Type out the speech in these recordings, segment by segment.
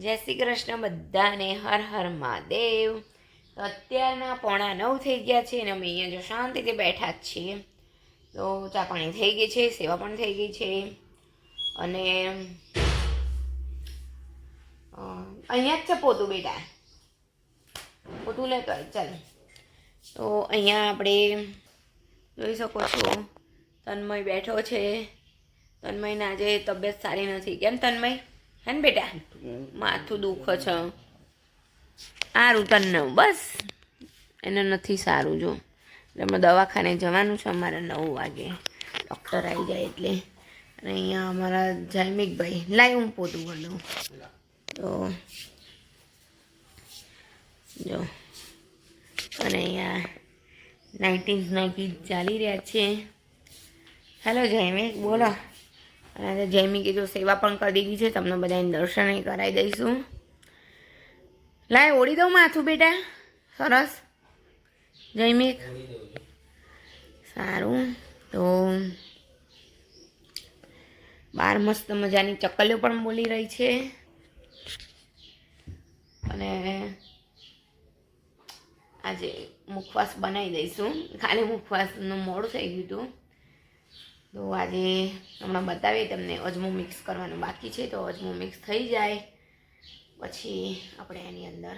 જય શ્રી કૃષ્ણ બધાને, હર હર મહાદેવ. તો અત્યારના 8:45 થઈ ગયા છે અને અમે અહીંયા જો શાંતિથી બેઠા જ છીએ. તો ચા પાણી થઈ ગઈ છે, સેવા પણ થઈ ગઈ છે અને અહીંયા જ છે પોતું બેટા, પોતું લેતો હોય ચાલ. તો અહીંયા આપણે જોઈ શકો છો તન્મય બેઠો છે. તન્મયને આજે તબિયત સારી નથી. કેમ તન્મય? હે ને બેટા, માથું દુખે છે. સારું તને બસ એને નથી સારું. જો એટલે દવાખાને જવાનું છે અમારે 9 વાગે, ડૉક્ટર આવી જાય એટલે. અને અહીંયા અમારા જૈમિકભાઈ લાઈ હું પોતું બોલું. તો જો અને અહીંયા 90s ગીત ચાલી રહ્યા છે. હેલો જૈમિક, બોલો. અને જૈમિકે જો સેવા પણ કરી દીધી છે, તમને બધાને દર્શન કરાવી દઈશું. લાય ઓળી દઉં માથું બેટા, સરસ જૈમિક, સારું. તો બહાર મસ્ત મજાની ચકલીઓ પણ બોલી રહી છે. અને આજે મુખવાસ બનાવી દઈશું, ખાલી મુખવાસનું મોડું થઈ ગયું હતું. તો આજે હમણાં બતાવીએ તમને. અજમો મિક્સ કરવાનું બાકી છે, તો અજમો મિક્સ થઈ જાય પછી આપણે એની અંદર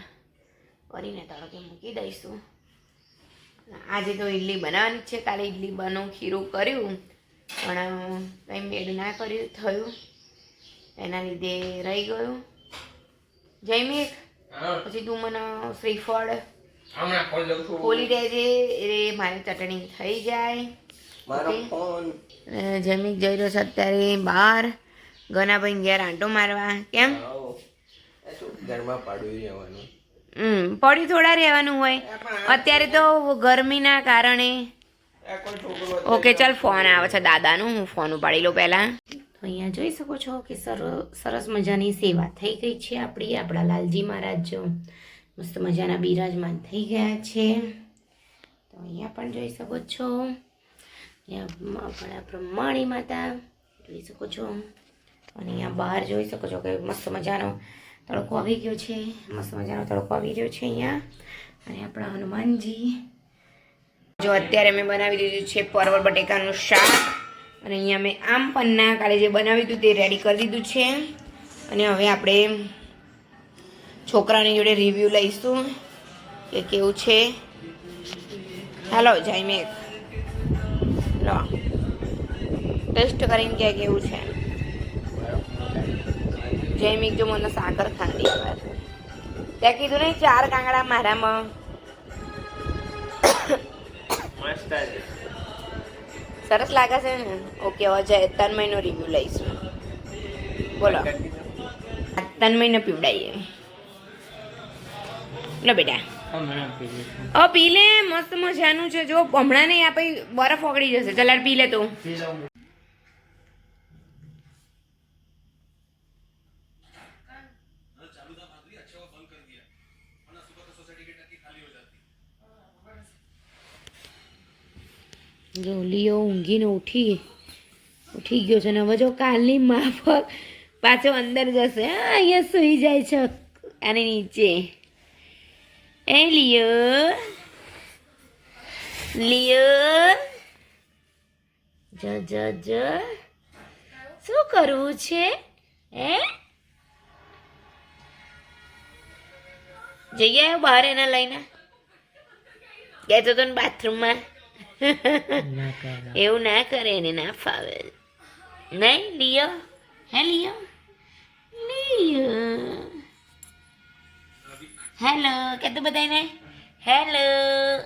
કરીને તડકે મૂકી દઈશું. આજે તો ઇડલી બનાવવાની છે. કાલે ઇડલી ખીરું કર્યું પણ કંઈ મેળ ના કર્યું થયું, એના લીધે રહી ગયું. જૈમિક, પછી તું મને શ્રીફળ ખોલી દેજે, એ મારી ચટણી થઈ જાય. જૈમિક જઈ રહ્યો છે અત્યારે બહાર ગનાભાઈ ઘેર આંટો મારવા. કેમ? ઘરમાં પડ્યું રહેવાનું. પડી થોડા રહેવાનું હોય અત્યારે તો ગરમીના કારણે. ઓકે ચાલ, ફોન આવે છે દાદાનું, હું ફોન ઉપાડી લઉં પહેલાં. તો અહીંયા જોઈ શકો છો કે સરસ મજાની સેવા થઈ ગઈ છે આપણી. આપણા લાલજી મહારાજ જો મસ્ત મજાના બિરાજમાન થઈ ગયા છે. તો અહીંયા પણ જોઈ શકો છો, અહીંયા આપણા બ્રહ્માણી માતા જોઈ શકો છો. અને અહીંયા બહાર જોઈ શકો છો કે મસ્ત મજાનો તડકો આવી ગયો છે, મસ્ત મજાનો તડકો આવી રહ્યો છે અહીંયા. અને આપણા હનુમાનજી જો અત્યારે મેં બનાવી દીધું છે પરવળ બટેકાનું શાક. અને અહીંયા મેં આમ પન્ના કાલે જે બનાવ્યું હતું તે રેડી કરી દીધું છે. અને હવે આપણે છોકરાની જોડે રિવ્યૂ લઈશું કે કેવું છે. હાલો જૈમિક, લો ટેસ્ટ કરીને કે કેવું છે. જૈમિક જો મને સાકર ખાંડી આવે છે. ત્યાં કીધું નહીં 4 કાંગડા મારામાં. સરસ લાગે છે ને? ઓકે, હવે તન્મયનો રિવ્યૂ લઈશું. બોલો, તન્મયને પીવડાવીએ. લો બેટા, પી લે, મસ્ત મજાનું છે. જો હમણાં નહીં આપે બરફ ઓગળી જશે. ચલાડ પી લે તું. જો લિયો ઊંઘીને ઉઠી ગયો છે ને હવે જો કાલની માફક પાછો અંદર જશે. હા, અહીંયા સૂઈ જાય છે આની નીચે. એ લિયો, જ શું કરવું છે? જઈએ બહાર એને લઈને કહેતો તો ને બાથરૂમમાં. એવું ના કરે, એને ના ફાવે. નહીં લિયો? હે લિયો? હેલો કહેતો બધાને હેલો.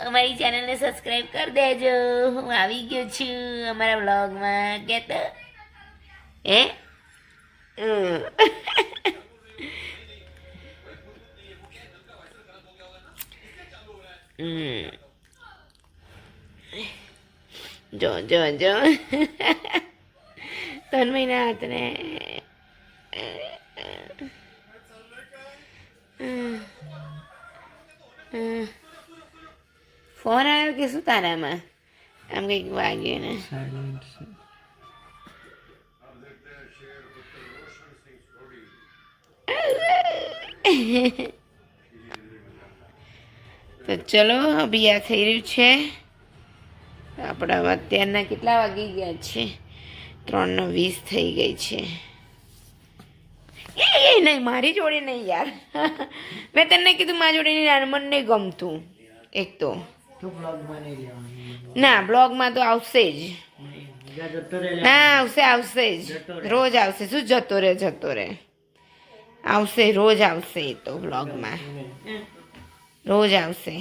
અમારી ચેનલને સબસ્ક્રાઈબ કરી દેજો. હું આવી ગયો છું અમારા વ્લોગમાં. કહેતો જો તન્મયના હાથને ફોન આવ્યો કે શું તારામાં? આમ કંઈક વાગ્યું ને. તો ચલો અભી આ થઈ રહ્યું છે આપણા અત્યારના કેટલા વાગી ગયા છે 3:20 થઈ ગઈ છે એ નહીં મારી જોડે નહીં યાર મેં તને કીધું મારી જોડે નહીં મને નહીં ગમતું એક તો ના બ્લોગમાં તો આવશે જ ના આવશે જ રોજ આવશે શું જતો રહે આવશે રોજ આવશે એ તો બ્લોગમાં રોજ આવશે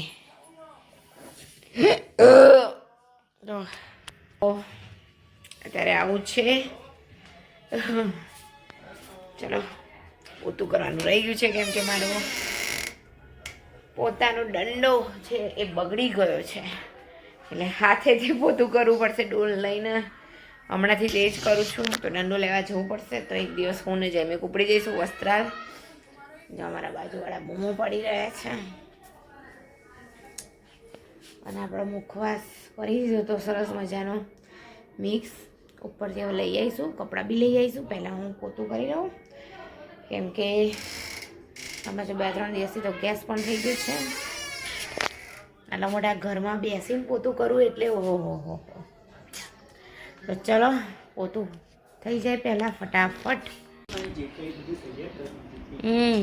અત્યારે આવું છે ચલો પોતું કરવાનું રહી ગયું છે કેમ કે મારો પોતાનો દંડો છે એ બગડી ગયો છે એટલે હાથેથી પોતું કરવું પડશે ડોલ લઈને હમણાંથી જ એ જ કરું છું તો દંડો લેવા જવું પડશે તો એક દિવસ હું ને જઈને ઉપડી જઈશું વસ્ત્રાલ જો અમારા બાજુવાળા બૂમો પડી રહ્યા છે અને આપણો મુખવાસ કરી દીધો તો સરસ મજાનો મિક્સ ઉપરથી હવે લઈ આવીશું કપડાં બી લઈ આવીશું પહેલાં હું પોતું કરી લઉં કેમ કે આમાં જો 2-3 દિવસથી તો ગેસ પણ થઈ ગયું છે આટલા મોટા ઘરમાં બેસીને પોતું કરવું એટલે ઓહો તો ચલો પોતું થઈ જાય પહેલાં ફટાફટ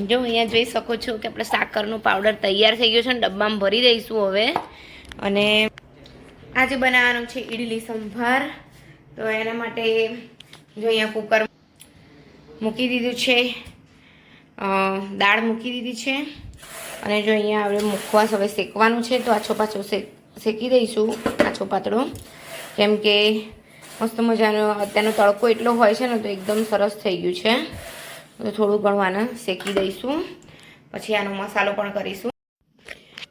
જો અહીંયા જોઈ શકો છો કે આપણે સાકરનું પાવડર તૈયાર થઈ ગયો છે ને ડબ્બામાં ભરી દઈશું હવે અને આજે બનાવવાનું છે ઈડલી સંભાર તો એના માટે જો અહીંયા કુકર મૂકી દીધું છે દાળ મૂકી દીધી છે અને જો અહીંયા આપણે મુખવાસ હવે શેકવાનું છે તો આછો પાછો શેકી દઈશું આછો પાતળો કેમ કે મસ્ત મજાનો અત્યારનો તડકો એટલો હોય છે ને તો એકદમ સરસ થઈ ગયું છે તો થોડું ઘણું આને શેકી દઈશું પછી આનો મસાલો પણ કરીશું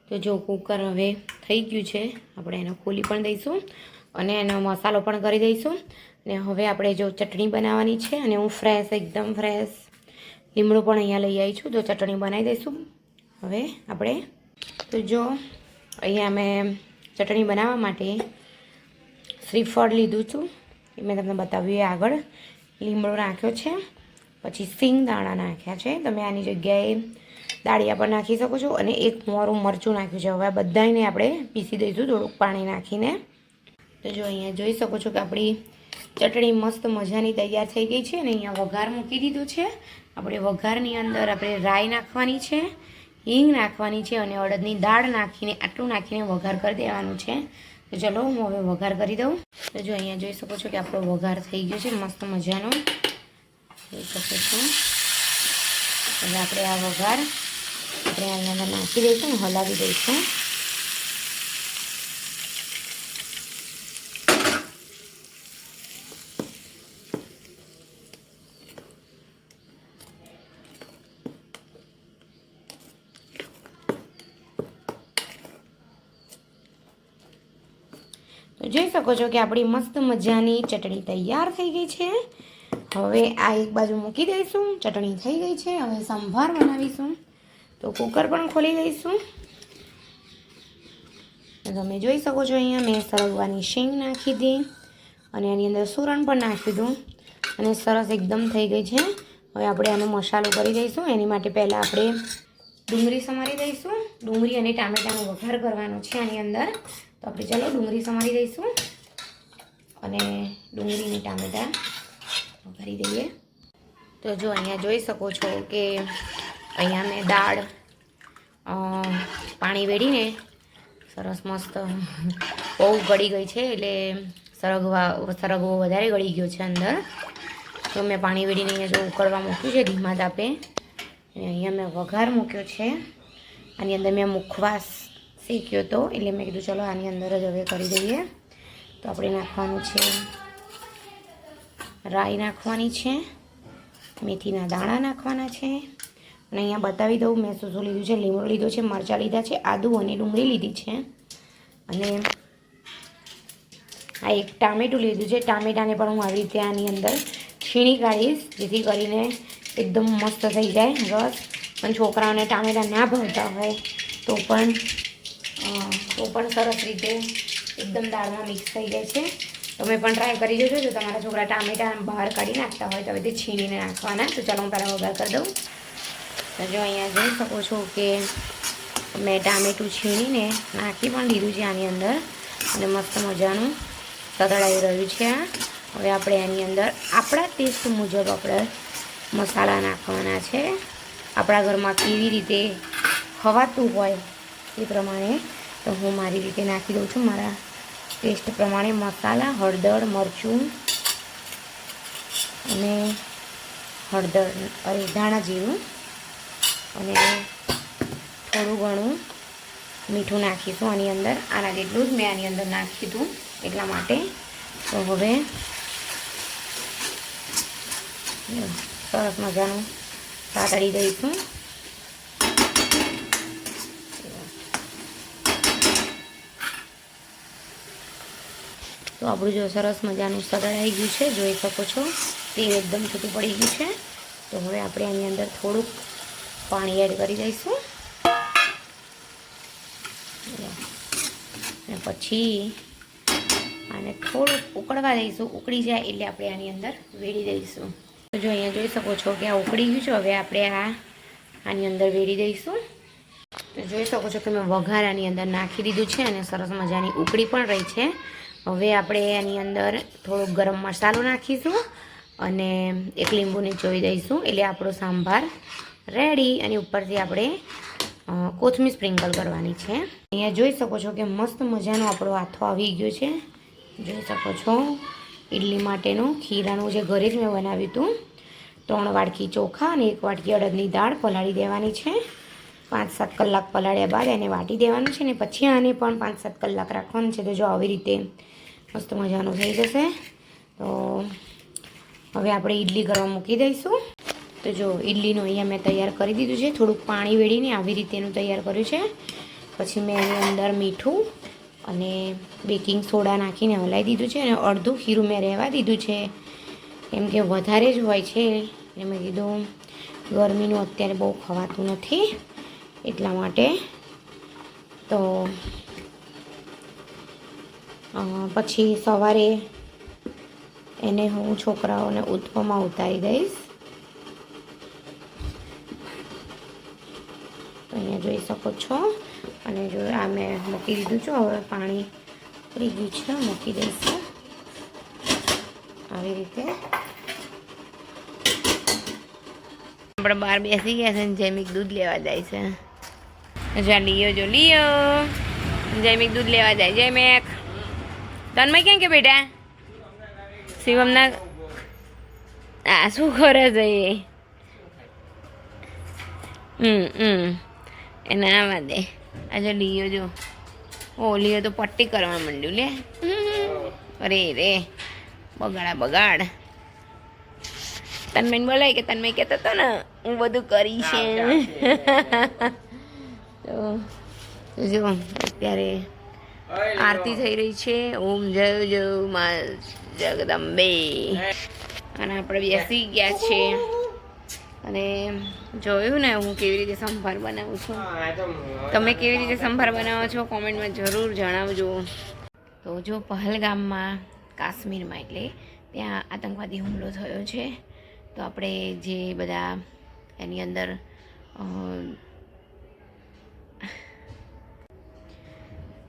તો જો કુકર હવે થઈ ગયું છે આપણે એને ખોલી પણ દઈશું અને એનો મસાલો પણ કરી દઈશું અને હવે આપણે જો ચટણી બનાવવાની છે અને હું એકદમ ફ્રેશ લીમડો પણ અહીંયા લઈ આવી છું તો ચટણી બનાવી દઈશું હવે આપણે તો જો અહીંયા મેં ચટણી બનાવવા માટે શ્રીફળ લીધું છું એ મેં તમને બતાવ્યું આગળ લીમડો નાખ્યો છે પછી સિંગ દાણા નાખ્યા છે તમે આની જગ્યાએ દાળિયા પણ નાખી શકો છો અને એક મોરું મરચું નાખ્યું છે હવે આ બધાને આપણે પીસી દઈશું થોડુંક પાણી નાખીને તો જો અહીંયા જોઈ શકો છો કે આપણી ચટણી મસ્ત મજાની તૈયાર થઈ ગઈ છે અને અહીંયા વઘાર મૂકી દીધું છે આપણે વઘારની અંદર આપણે રાઈ નાખવાની છે હિંગ નાખવાની છે અને અડદની દાળ નાખીને આટલું નાખીને વઘાર કરી દેવાનું છે તો ચલો હું હવે વઘાર કરી દઉં તો જો અહીંયા જોઈ શકો છો કે આપણો વઘાર થઈ ગયો છે મસ્ત મજાનો જોઈ શકો છો એટલે આપણે આ વઘાર આપણે આની અંદર નાખી દઈશું હલાવી દઈશું તો જોઈ શકો છો કે આપણી મસ્ત મજાની ચટણી તૈયાર થઈ ગઈ છે હવે આ એક બાજુ મૂકી દઈશું ચટણી થઈ ગઈ છે હવે સંભાર બનાવીશું તો કુકર પણ ખોલી દઈશું તમે જોઈ શકો છો અહીંયા મેં સરગવાની શીંગ નાખી હતી અને એની અંદર સુરણ પણ નાખી દઉં અને સરસ એકદમ થઈ ગઈ છે હવે આપણે આનો મસાલો કરી દઈશું એની માટે પહેલાં આપણે ડુંગળી સમારી દઈશું ડુંગળી અને ટામેટાનો વઘાર કરવાનો છે આની અંદર તો આપણે ચાલો ડુંગળી સમારી દઈશું અને ડુંગળી અને ટામેટા વઘારી દઈએ તો જો અહીંયા જોઈ શકો છો કે અહીંયા મેં દાળ પાણી વેડીને સરસ મસ્ત બહુ ગળી ગઈ છે એટલે સરગવો વધારે ગળી ગયો છે અંદર તો મેં પાણી વેડીને અહીંયા જો ઉકળવા મૂક્યું છે ધીમા તાપે અને અહીંયા મેં વઘાર મૂક્યો છે આની અંદર મેં મુખવાસ શેક્યો હતો એટલે મેં કીધું ચલો આની અંદર જ હવે કરી દઈએ તો આપણે નાખવાનું છે રાઈ નાખવાની છે મેથીના દાણા નાખવાના છે અને અહીંયા બતાવી દઉં મેં શું લીધું છે લીમડો લીધો છે મરચાં લીધા છે આદુ અને ડુંગળી લીધી છે અને આ એક ટામેટું લીધું છે ટામેટાને પણ હું આવી રીતે આની અંદર છીણી કાઢીશ જેથી કરીને એકદમ મસ્ત થઈ જાય રસ પણ છોકરાઓને ટામેટા ના ભાવતા હોય તો પણ સરસ રીતે એકદમ દાળમાં મિક્સ થઈ જાય છે તમે પણ ટ્રાય કરી જોજો જો તમારા છોકરા ટામેટા બહાર કાઢી નાખતા હોય તો હવે તે છીણીને નાખવાના તો ચાલો હું પહેલાં વઘાર કરી દઉં તો જો અહીંયા જોઈ શકો છો કે મેં ટામેટું છીણીને નાખી પણ દીધું છે આની અંદર અને મસ્ત મજાનું સતળાઈ રહ્યું છે આ. હવે આપણે આની અંદર આપણા ટેસ્ટ મુજબ આપણે મસાલા નાખવાના છે. આપણા ઘરમાં કેવી રીતે ખવાતું હોય એ પ્રમાણે તો હું મારી રીતે નાખી દઉં છું. મારા ટેસ્ટ પ્રમાણે મસાલા, હળદર, મરચું અને ધાણા જીરું અને થોડું ઘણું મીઠું નાખીશું આની અંદર. આના જેટલું જ મેં આની અંદર નાખી હતું એટલા માટે. તો હવે સરસ મજાનું સાતળી દઈશું. તો આપણું જો સરસ મજાનું સતળાઈ ગયું છે, જોઈ શકો છો તેલ એકદમ છૂટું પડી ગયું છે. તો હવે આપણે આની અંદર થોડુંક પાણી એડ કરી દઈશું અને પછી આને થોડુંક ઉકળવા દઈશું. ઉકળી જાય એટલે આપણે આની અંદર વેડી દઈશું. તો જો અહીંયા જોઈ શકો છો કે આ ઉકળી ગયું છે. હવે આપણે આની અંદર વેડી દઈશું. તો જોઈ શકો છો કે મેં વઘાર આની અંદર નાખી દીધું છે અને સરસ મજાની ઉકળી પણ રહી છે. હવે આપણે આની અંદર થોડોક ગરમ મસાલો નાખીશું અને એક લીંબુ નીચોવી દઈશું એટલે આપણો સાંભાર રેડી. અને ઉપરથી આપણે કોથમીર સ્પ્રિંકલ કરવાની છે. અહીંયા જોઈ શકો છો કે મસ્ત મજાનો આપણો આથો આવી ગયો છે. જોઈ શકો છો ઇડલી માટેનું ખીરાનું જે ઘરે જ મેં બનાવ્યું હતું. 3 વાટકી ચોખા અને 1 વાટકી અડદની દાળ પલાળી દેવાની છે. 5-7 કલાક પલાળ્યા બાદ એને વાટી દેવાનું છે ને પછી આને પણ 5-7 કલાક રાખવાનું છે. તો જો આવી રીતે મસ્ત મજાનું થઈ જશે. તો હવે આપણે ઇડલી કરવા મૂકી દઈશું. તો જો ઇડલીનું અહીંયા મેં તૈયાર કરી દીધું છે. થોડુંક પાણી વેળીને આવી રીતે એનું તૈયાર કર્યું છે. પછી મેં એની અંદર મીઠું અને બેકિંગ સોડા નાખીને હલાવી દીધું છે અને અડધું ખીરું મેં રહેવા દીધું છે કેમ કે વધારે જ હોય છે. એટલે મેં કીધું ગરમીનું અત્યારે બહુ ખવાતું નથી એટલા માટે. તો પછી સવારે એને હું છોકરાઓને ઉત્પમમાં ઉતારી દઈશ. તો અહીંયા જોઈ શકો છો. અને જો આ મેં મૂકી દીધું છે. હવે પાણી ઉતરી ગયું છે, મૂકી દઈશું આવી રીતે. આપણે બહાર બેસી ગયા છે ને જૈમિક દૂધ લેવા જાય છે. જા લિયો જો લિયો જૈમિક દૂધ લેવા જાય. જૈમિક તન્મય કેમ કે બેટા શિવમના આ શું કરે છે એના આવા દે. આ જો લિયો જો લિયો તો પટ્ટી કરવા માંડ્યું લે. અરે રે બગાડ. તન્મયને બોલાય કે તન્મય કહેતો હતો ને હું બધું કરી છે. તો જો અત્યારે આરતી થઈ રહી છે. ઓમ જય જય મા જગદંબે. અને આપણે બેસી ગયા છે અને જોયું ને હું કેવી રીતે સંભાર બનાવું છું. તમે કેવી રીતે સંભાર બનાવો છો કોમેન્ટમાં જરૂર જણાવજો. તો જો પહલગામમાં કાશ્મીરમાં એટલે ત્યાં આતંકવાદી હુમલો થયો છે. તો આપણે જે બધા એની અંદર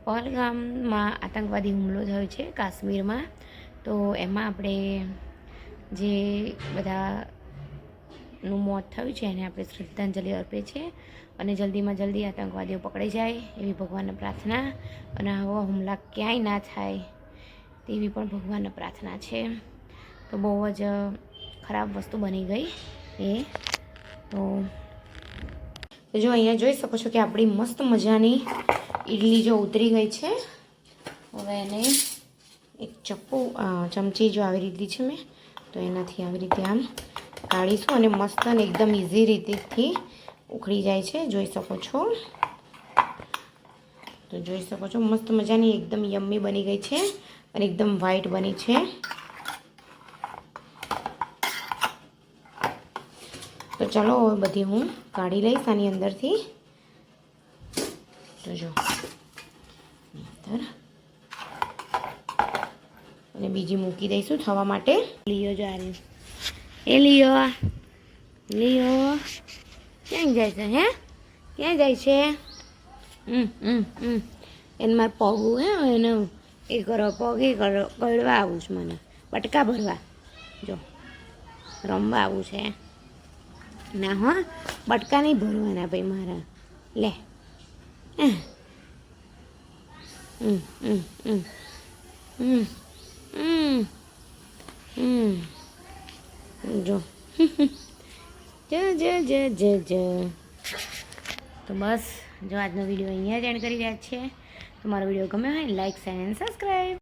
પહલગામમાં આતંકવાદી હુમલો થયો છે કાશ્મીરમાં. તો એમાં આપણે જે બધાનું મોત થયું છે એને આપણે શ્રદ્ધાંજલિ અર્પીએ છીએ અને જલ્દીમાં જલ્દી આતંકવાદીઓ પકડાઈ જાય એવી ભગવાનને પ્રાર્થના. અને આવા હુમલા ક્યાંય ના થાય તેવી પણ ભગવાનને પ્રાર્થના છે. તો બહુ જ ખરાબ વસ્તુ બની ગઈ એ. તો જો અહીંયા જોઈ શકો છો કે આપણી મસ્ત મજાની ઇડલી જો ઉતરી ગઈ છે. હવે એને એક ચમચી જો આવી લીધી છે મેં તો એનાથી આવી રીતે આમ કાઢીશું અને મસ્ત અને એકદમ ઇઝી રીતેથી ઉખડી જાય છે. જોઈ શકો છો. તો જોઈ શકો છો મસ્ત મજાની એકદમ યમ્મી બની ગઈ છે અને એકદમ વ્હાઈટ બની છે. તો ચાલો હવે બધી હું કાઢી લઈશ આની અંદરથી. તો જો અને બીજી મૂકી દઈશું થવા માટે. લિયો જો આ એ લિયો ક્યાં જાય છે હે ક્યાં જાય છે એને મારે પગું હે એને એ કરો પગ એ કરો કરવા આવું છે મને બટકા ભરવા જો રમવા આવું છે ના હો બટકા નહીં ભરવાના ભાઈ મારા લે જો જ તો બસ જો આજનો વિડીયો અહીંયા જ એન્ડ કરી રહ્યા છીએ તમારો વિડીયો ગમ્યો હોય લાઈક શેર એન્ડ સબસ્ક્રાઈબ